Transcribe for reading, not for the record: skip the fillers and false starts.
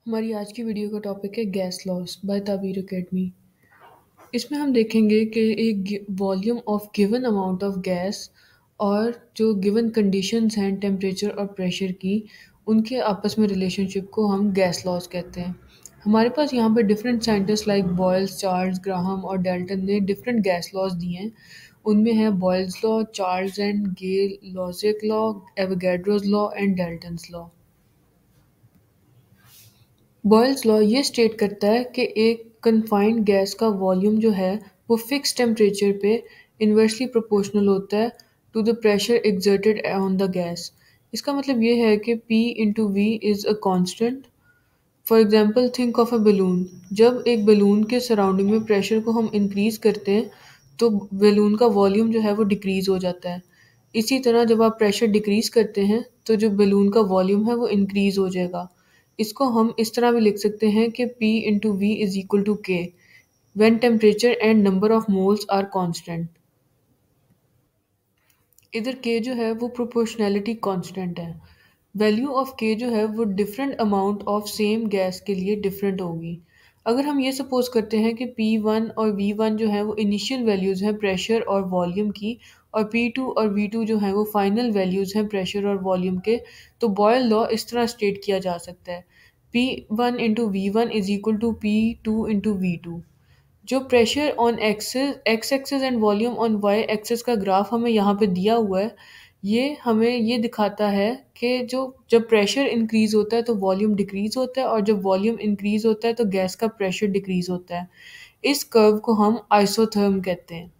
हमारी आज की वीडियो का टॉपिक है gas loss by Tabir academy. इसमें हम देखेंगे कि एक volume of given amount of gas और जो गिवन कंडीशंस हैं टेम्परेचर और प्रेशर की, उनके आपस में रिलेशनशिप को हम गैस लॉस कहते हैं। हमारे पास यहाँ पे different scientist like Boyle's, Charles, Graham और डेल्टन ने डिफरेंट गैस लॉज दिए हैं। उनमें है Boyle's law, Charles and Gay Lussac law, Avogadro's law and Dalton's law. Boyle's law ये स्टेट करता है कि एक कन्फाइंड गैस का वॉल्यूम जो है वो फिक्स टेम्परेचर पे इन्वर्सली प्रोपोर्शनल होता है to the pressure exerted on the gas. इसका मतलब ये है कि P into V is a constant. For example think of a balloon. जब एक बलून के सराउंडिंग में प्रेशर को हम इंक्रीज करते हैं तो बलून का वॉल्यूम जो है वो डिक्रीज हो जाता है। इसी तरह जब आप प्रेशर डिक्रीज करते हैं तो जो बलून का वॉल्यूम है वो इंक्रीज हो जाएगा। इसको हम इस तरह भी लिख सकते हैं कि P into V is equal to K when temperature and number of moles are constant। इधर k जो है वो प्रोपोर्शनैलिटी कांस्टेंट है। वैल्यू ऑफ k जो है वो different amount of same gas के लिए डिफरेंट होगी। अगर हम ये सपोज करते हैं कि P1 और V1 जो है वो इनिशियल वैल्यूज़ हैं प्रेशर और वॉल्यूम की, और P2 और V2 जो हैं वो फाइनल वैल्यूज़ हैं प्रेशर और वॉल्यूम के, तो बॉयल लॉ इस तरह स्टेट किया जा सकता है। P1 into V1 is equal to P2 into V2। जो pressure on axis X axis and volume on Y axis का ग्राफ हमें यहाँ पे दिया हुआ है, ये हमें ये दिखाता है कि जो जब प्रेशर इंक्रीज होता है तो वॉल्यूम डिक्रीज होता है, और जब वॉल्यूम इंक्रीज होता है तो गैस का प्रेशर डिक्रीज होता है। इस कर्व को हम आइसोथर्म कहते हैं।